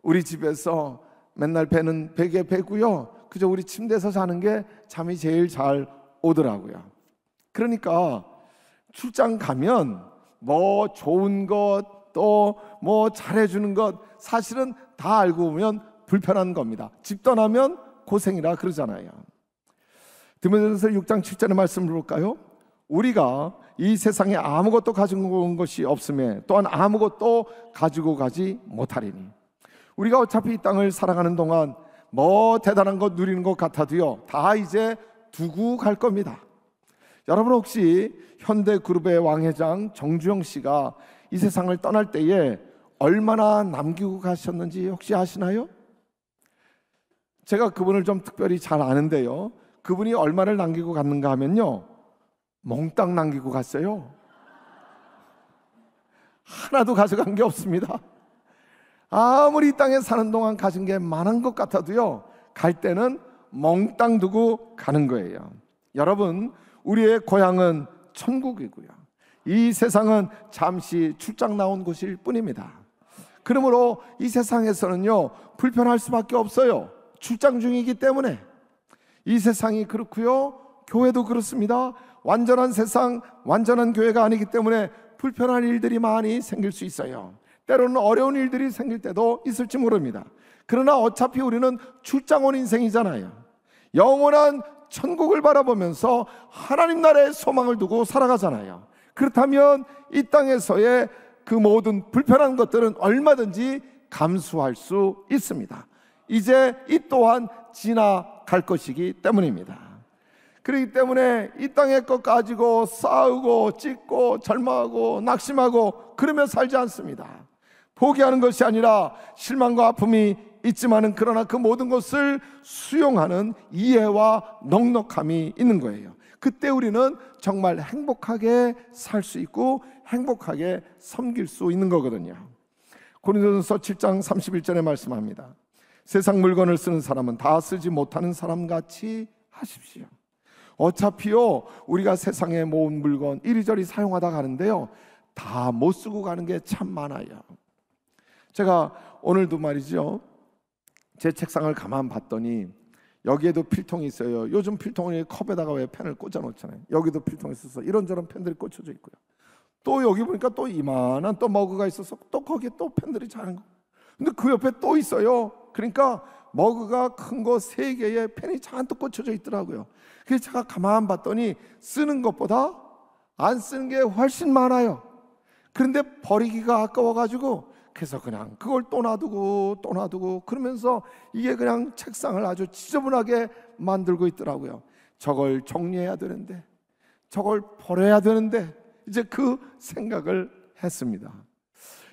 우리 집에서 맨날 베는 베개 베고요, 그저 우리 침대에서 자는 게 잠이 제일 잘 오더라고요. 그러니까 출장 가면 뭐 좋은 것 또 뭐 잘해주는 것 사실은 다 알고 보면 불편한 겁니다. 집 떠나면 고생이라 그러잖아요. 디모데전서 6장 7절의 말씀을 볼까요? 우리가 이 세상에 아무것도 가지고 온 것이 없음에 또한 아무것도 가지고 가지 못하리니, 우리가 어차피 이 땅을 살아가는 동안 뭐 대단한 것 누리는 것 같아도요, 다 이제 두고 갈 겁니다. 여러분 혹시 현대그룹의 왕회장 정주영 씨가 이 세상을 떠날 때에 얼마나 남기고 가셨는지 혹시 아시나요? 제가 그분을 좀 특별히 잘 아는데요, 그분이 얼마를 남기고 갔는가 하면요, 몽땅 남기고 갔어요. 하나도 가져간 게 없습니다. 아무리 이 땅에 사는 동안 가진 게 많은 것 같아도요, 갈 때는 몽땅 두고 가는 거예요. 여러분, 우리의 고향은 천국이고요, 이 세상은 잠시 출장 나온 곳일 뿐입니다. 그러므로 이 세상에서는요, 불편할 수밖에 없어요. 출장 중이기 때문에. 이 세상이 그렇고요, 교회도 그렇습니다. 완전한 세상, 완전한 교회가 아니기 때문에 불편한 일들이 많이 생길 수 있어요. 때로는 어려운 일들이 생길 때도 있을지 모릅니다. 그러나 어차피 우리는 출장 온 인생이잖아요. 영원한 천국을 바라보면서 하나님 나라의 소망을 두고 살아가잖아요. 그렇다면 이 땅에서의 그 모든 불편한 것들은 얼마든지 감수할 수 있습니다. 이제 이 또한 지나갈 것이기 때문입니다. 그렇기 때문에 이 땅의 것 가지고 싸우고 찢고 절망하고 낙심하고 그러며 살지 않습니다. 포기하는 것이 아니라 실망과 아픔이 있지만은 그러나 그 모든 것을 수용하는 이해와 넉넉함이 있는 거예요. 그때 우리는 정말 행복하게 살 수 있고 행복하게 섬길 수 있는 거거든요. 고린도전서 7장 31절에 말씀합니다. 세상 물건을 쓰는 사람은 다 쓰지 못하는 사람같이 하십시오. 어차피요, 우리가 세상에 모은 물건 이리저리 사용하다 가는데요, 다 못 쓰고 가는 게 참 많아요. 제가 오늘도 말이죠, 제 책상을 가만 봤더니 여기에도 필통이 있어요. 요즘 필통을 컵에다가 왜 펜을 꽂아 놓잖아요. 여기도 필통이 있어서 이런저런 펜들이 꽂혀져 있고요. 또 여기 보니까 또 이만한 또 머그가 있어서 또 거기에 또 펜들이 자는 거. 근데 그 옆에 또 있어요. 그러니까 머그가 큰 거 3개에 펜이 잔뜩 꽂혀져 있더라고요. 그래서 제가 가만 봤더니 쓰는 것보다 안 쓰는 게 훨씬 많아요. 그런데 버리기가 아까워가지고 그래서 그냥 그걸 또 놔두고 그러면서 이게 그냥 책상을 아주 지저분하게 만들고 있더라고요. 저걸 정리해야 되는데, 저걸 버려야 되는데, 이제 그 생각을 했습니다.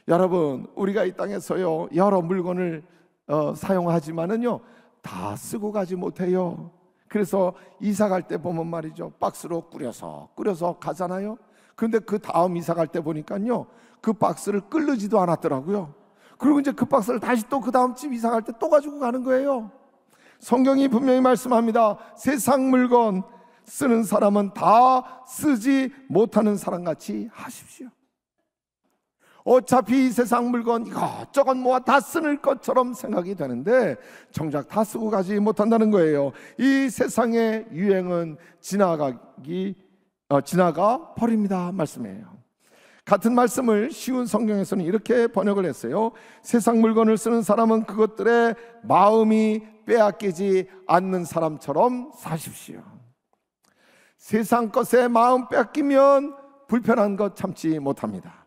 여러분, 우리가 이 땅에서요, 여러 물건을 사용하지만은요, 다 쓰고 가지 못해요. 그래서 이사 갈 때 보면 말이죠, 박스로 꾸려서 가잖아요. 그런데 그 다음 이사 갈 때 보니까요, 그 박스를 끌르지도 않았더라고요. 그리고 이제 그 박스를 다시 또 그 다음 집 이사 갈 때 또 가지고 가는 거예요. 성경이 분명히 말씀합니다. 세상 물건 쓰는 사람은 다 쓰지 못하는 사람같이 하십시오. 어차피 이 세상 물건 이것저것 모아 다 쓰는 것처럼 생각이 되는데 정작 다 쓰고 가지 못한다는 거예요. 이 세상의 유행은 지나가 버립니다 말씀이에요. 같은 말씀을 쉬운 성경에서는 이렇게 번역을 했어요. 세상 물건을 쓰는 사람은 그것들의 마음이 빼앗기지 않는 사람처럼 사십시오. 세상 것에 마음 빼앗기면 불편한 것 참지 못합니다.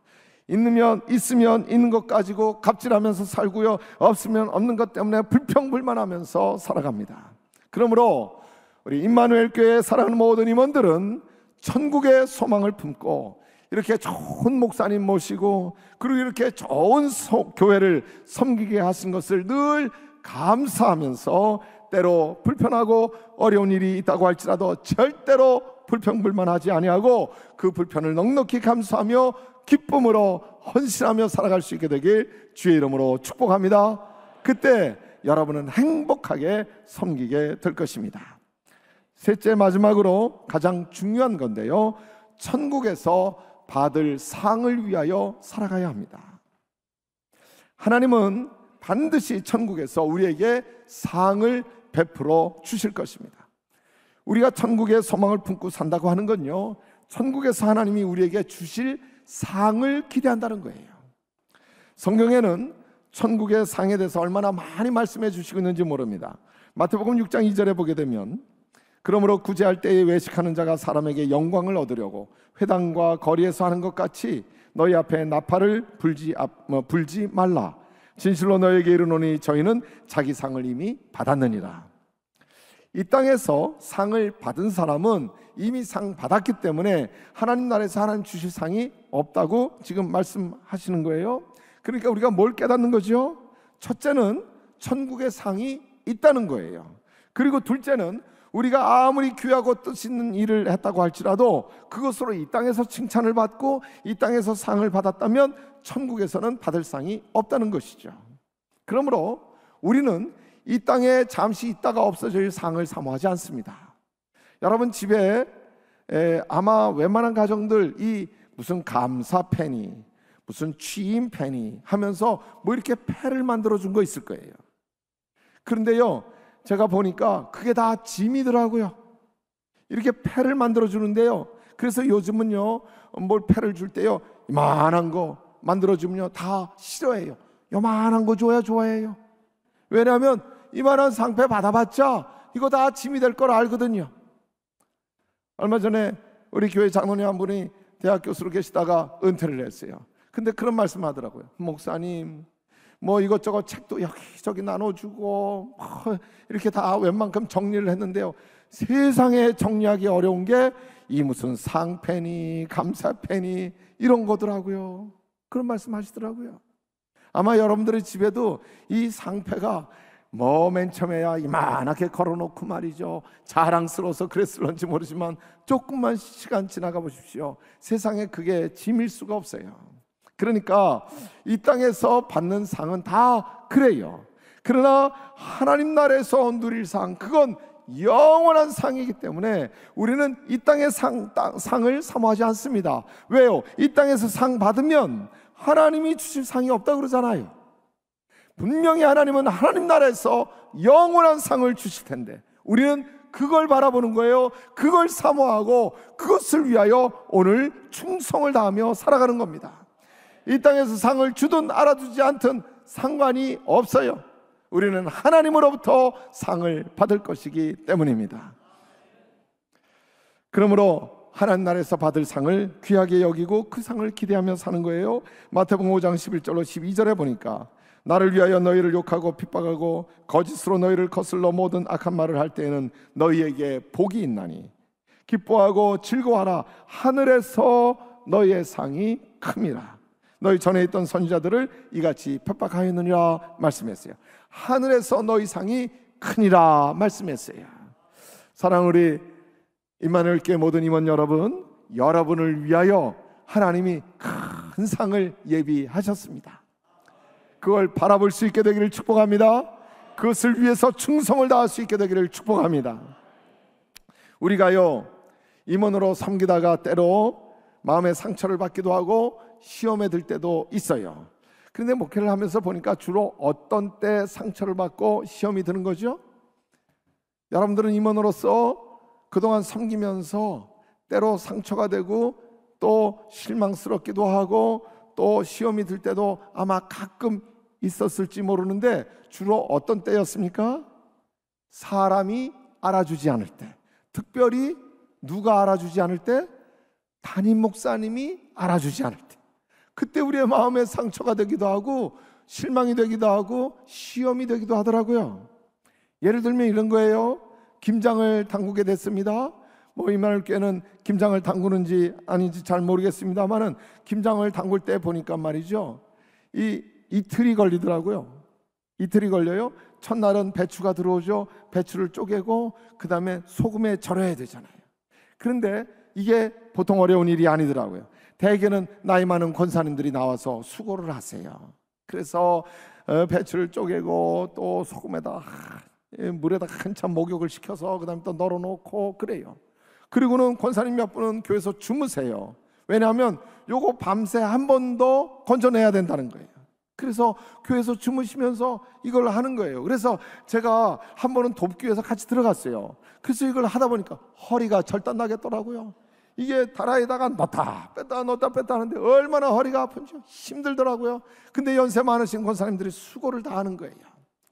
있으면 있는 것 가지고 갑질하면서 살고요, 없으면 없는 것 때문에 불평불만하면서 살아갑니다. 그러므로 우리 임마누엘 교회에 사랑하는 모든 임원들은 천국의 소망을 품고 이렇게 좋은 목사님 모시고 그리고 이렇게 좋은 교회를 섬기게 하신 것을 늘 감사하면서 때로 불편하고 어려운 일이 있다고 할지라도 절대로 불평불만하지 아니하고 그 불편을 넉넉히 감수하며 기쁨으로 헌신하며 살아갈 수 있게 되길 주의 이름으로 축복합니다. 그때 여러분은 행복하게 섬기게 될 것입니다. 셋째, 마지막으로 가장 중요한 건데요, 천국에서 받을 상을 위하여 살아가야 합니다. 하나님은 반드시 천국에서 우리에게 상을 베풀어 주실 것입니다. 우리가 천국의 소망을 품고 산다고 하는 건요, 천국에서 하나님이 우리에게 주실 상을 기대한다는 거예요. 성경에는 천국의 상에 대해서 얼마나 많이 말씀해 주시고 있는지 모릅니다. 마태복음 6장 2절에 보게 되면, 그러므로 구제할 때에 외식하는 자가 사람에게 영광을 얻으려고 회당과 거리에서 하는 것 같이 너희 앞에 나팔을 불지 말라. 진실로 너에게 이르노니 저희는 자기 상을 이미 받았느니라. 이 땅에서 상을 받은 사람은 이미 상 받았기 때문에 하나님 나라에서 하나님 주실 상이 없다고 지금 말씀하시는 거예요. 그러니까 우리가 뭘 깨닫는 거죠? 첫째는 천국의 상이 있다는 거예요. 그리고 둘째는 우리가 아무리 귀하고 뜻 있는 일을 했다고 할지라도 그것으로 이 땅에서 칭찬을 받고 이 땅에서 상을 받았다면 천국에서는 받을 상이 없다는 것이죠. 그러므로 우리는 이 땅에 잠시 있다가 없어질 상을 사모하지 않습니다. 여러분 집에 아마 웬만한 가정들 이 무슨 감사 팬이 무슨 취임 팬이 하면서 뭐 이렇게 패를 만들어 준 거 있을 거예요. 그런데요, 제가 보니까 그게 다 짐이더라고요. 이렇게 패를 만들어 주는데요, 그래서 요즘은요 뭘 패를 줄 때요 이만한 거 만들어 주면요 다 싫어해요. 요만한 거 줘야 좋아해요. 왜냐하면 이만한 상패 받아봤자 이거 다 짐이 될 걸 알거든요. 얼마 전에 우리 교회 장로님 한 분이 대학 교수로 계시다가 은퇴를 했어요. 근데 그런 말씀 하더라고요. 목사님 뭐 이것저것 책도 여기저기 나눠주고 이렇게 다 웬만큼 정리를 했는데요, 세상에 정리하기 어려운 게 이 무슨 상패니 감사패니 이런 거더라고요. 그런 말씀 하시더라고요. 아마 여러분들의 집에도 이 상패가 뭐 맨 처음에야 이만하게 걸어놓고 말이죠, 자랑스러워서 그랬을런지 모르지만 조금만 시간 지나가 보십시오. 세상에 그게 짐일 수가 없어요. 그러니까 이 땅에서 받는 상은 다 그래요. 그러나 하나님 나라에서 누릴 상, 그건 영원한 상이기 때문에 우리는 이 땅의 상을 사모하지 않습니다. 왜요? 이 땅에서 상 받으면 하나님이 주실 상이 없다고 그러잖아요. 분명히 하나님은 하나님 나라에서 영원한 상을 주실 텐데 우리는 그걸 바라보는 거예요. 그걸 사모하고 그것을 위하여 오늘 충성을 다하며 살아가는 겁니다. 이 땅에서 상을 주든 알아주지 않든 상관이 없어요. 우리는 하나님으로부터 상을 받을 것이기 때문입니다. 그러므로 하나님 나라에서 받을 상을 귀하게 여기고 그 상을 기대하며 사는 거예요. 마태복음 5장 11절로 12절에 보니까 나를 위하여 너희를 욕하고 핍박하고 거짓으로 너희를 거슬러 모든 악한 말을 할 때에는 너희에게 복이 있나니 기뻐하고 즐거워하라. 하늘에서 너희의 상이 큽니다. 너희 전에 있던 선지자들을 이같이 핍박하였느니라 말씀했어요. 하늘에서 너희 상이 크니라 말씀했어요. 사랑하는 우리 임마누엘 교회 모든 임원 여러분, 여러분을 위하여 하나님이 큰 상을 예비하셨습니다. 그걸 바라볼 수 있게 되기를 축복합니다. 그것을 위해서 충성을 다할 수 있게 되기를 축복합니다. 우리가요 임원으로 섬기다가 때로 마음의 상처를 받기도 하고 시험에 들 때도 있어요. 그런데 목회를 하면서 보니까 주로 어떤 때 상처를 받고 시험이 드는 거죠? 여러분들은 임원으로서 그동안 섬기면서 때로 상처가 되고 또 실망스럽기도 하고 또 시험이 들 때도 아마 가끔 있었을지 모르는데 주로 어떤 때였습니까? 사람이 알아주지 않을 때, 특별히 누가 알아주지 않을 때? 담임 목사님이 알아주지 않을 때, 그때 우리의 마음에 상처가 되기도 하고 실망이 되기도 하고 시험이 되기도 하더라고요. 예를 들면 이런 거예요. 김장을 담그게 됐습니다. 뭐 이만할 께는 김장을 담그는지 아닌지 잘 모르겠습니다만은 김장을 담글 때 보니까 말이죠, 이틀이 걸리더라고요. 이틀이 걸려요. 첫날은 배추가 들어오죠. 배추를 쪼개고 그 다음에 소금에 절여야 되잖아요. 그런데 이게 보통 어려운 일이 아니더라고요. 대개는 나이 많은 권사님들이 나와서 수고를 하세요. 그래서 배추를 쪼개고 또 소금에다 물에다 한참 목욕을 시켜서 그 다음에 또 널어놓고 그래요. 그리고는 권사님 몇 분은 교회에서 주무세요. 왜냐하면 요거 밤새 한 번 더 건져내야 된다는 거예요. 그래서 교회에서 주무시면서 이걸 하는 거예요. 그래서 제가 한 번은 돕기 위해서 같이 들어갔어요. 그래서 이걸 하다 보니까 허리가 절단나겠더라고요. 이게 다라에다가 넣다 뺐다 하는데 얼마나 허리가 아픈지 힘들더라고요. 근데 연세 많으신 권사님들이 수고를 다 하는 거예요.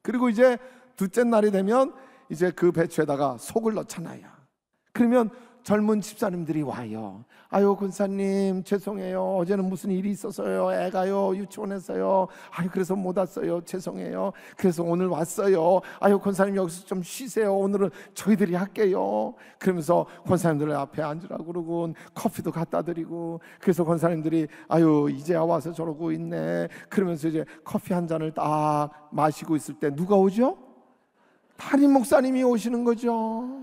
그리고 이제 둘째 날이 되면 이제 그 배추에다가 속을 넣잖아요. 그러면 젊은 집사님들이 와요. 아유 권사님 죄송해요, 어제는 무슨 일이 있어서요, 애가요 유치원에서요, 아유 그래서 못 왔어요, 죄송해요, 그래서 오늘 왔어요. 아유 권사님 여기서 좀 쉬세요, 오늘은 저희들이 할게요. 그러면서 권사님들 앞에 앉으라고 그러고 커피도 갖다 드리고, 그래서 권사님들이 아유 이제야 와서 저러고 있네 그러면서 이제 커피 한 잔을 딱 마시고 있을 때 누가 오죠? 담임 목사님이 오시는 거죠.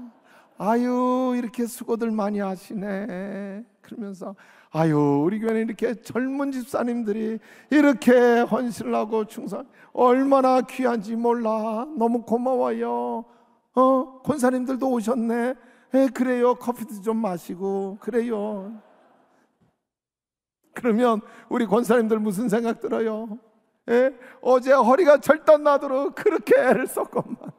아유 이렇게 수고들 많이 하시네 그러면서 아유 우리 교회는 이렇게 젊은 집사님들이 이렇게 헌신을 하고 충성, 얼마나 귀한지 몰라, 너무 고마워요. 권사님들도 오셨네. 그래요, 커피도 좀 마시고 그래요. 그러면 우리 권사님들 무슨 생각 들어요? 어제 허리가 절단 나도록 그렇게 애를 썼건만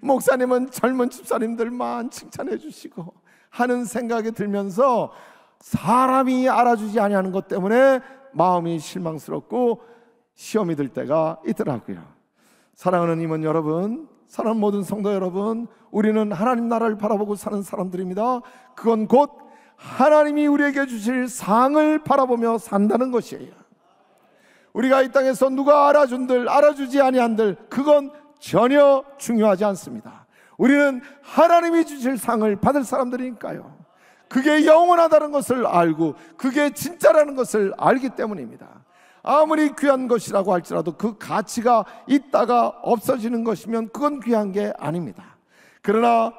목사님은 젊은 집사님들만 칭찬해 주시고 하는 생각이 들면서 사람이 알아주지 아니하는 것 때문에 마음이 실망스럽고 시험이 들 때가 있더라고요. 사랑하는 임원 여러분, 사랑하는 모든 성도 여러분, 우리는 하나님 나라를 바라보고 사는 사람들입니다. 그건 곧 하나님이 우리에게 주실 상을 바라보며 산다는 것이에요. 우리가 이 땅에서 누가 알아준들 알아주지 아니한들 그건 전혀 중요하지 않습니다. 우리는 하나님이 주실 상을 받을 사람들이니까요. 그게 영원하다는 것을 알고 그게 진짜라는 것을 알기 때문입니다. 아무리 귀한 것이라고 할지라도 그 가치가 있다가 없어지는 것이면 그건 귀한 게 아닙니다. 그러나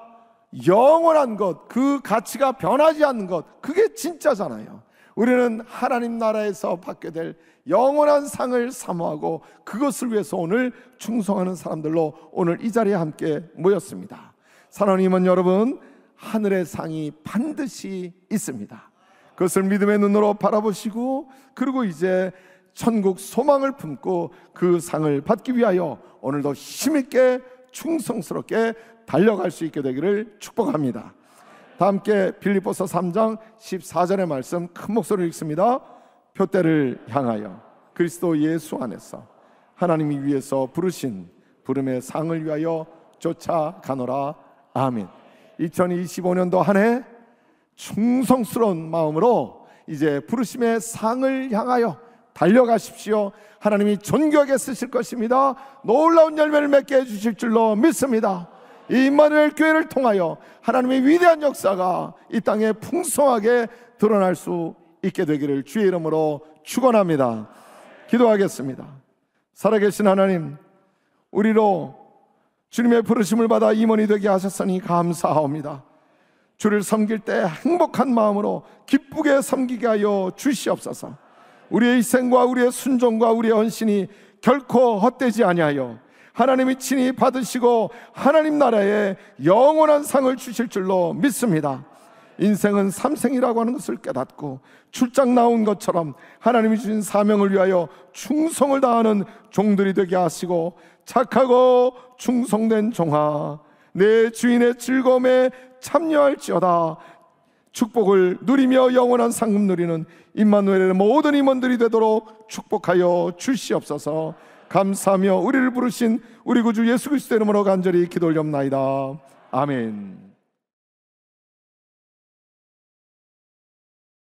영원한 것, 그 가치가 변하지 않는 것, 그게 진짜잖아요. 우리는 하나님 나라에서 받게 될 영원한 상을 사모하고 그것을 위해서 오늘 충성하는 사람들로 오늘 이 자리에 함께 모였습니다. 사랑하는 임원 여러분, 하늘의 상이 반드시 있습니다. 그것을 믿음의 눈으로 바라보시고 그리고 이제 천국 소망을 품고 그 상을 받기 위하여 오늘도 힘있게 충성스럽게 달려갈 수 있게 되기를 축복합니다. 다 함께 빌립보서 3장 14절의 말씀 큰 목소리로 읽습니다. 표대를 향하여 그리스도 예수 안에서 하나님이 위에서 부르신 부름의 상을 위하여 쫓아가노라. 아멘. 2025년도 한 해 충성스러운 마음으로 이제 부르심의 상을 향하여 달려가십시오. 하나님이 존귀하게 쓰실 것입니다. 놀라운 열매를 맺게 해주실 줄로 믿습니다. 이 임마누엘 교회를 통하여 하나님의 위대한 역사가 이 땅에 풍성하게 드러날 수 있게 되기를 주의 이름으로 축원합니다. 기도하겠습니다. 살아계신 하나님, 우리로 주님의 부르심을 받아 임원이 되게 하셨으니 감사합니다. 주를 섬길 때 행복한 마음으로 기쁘게 섬기게 하여 주시옵소서. 우리의 희생과 우리의 순종과 우리의 헌신이 결코 헛되지 아니하여 하나님이 친히 받으시고 하나님 나라에 영원한 상을 주실 줄로 믿습니다. 인생은 삼생이라고 하는 것을 깨닫고 출장 나온 것처럼 하나님이 주신 사명을 위하여 충성을 다하는 종들이 되게 하시고 착하고 충성된 종아, 내 주인의 즐거움에 참여할지어다. 축복을 누리며 영원한 상급 누리는 임마누엘의 모든 임원들이 되도록 축복하여 주시옵소서. 감사하며 우리를 부르신 우리 구주 예수 그리스도 이름으로 간절히 기도 올렵나이다. 아멘.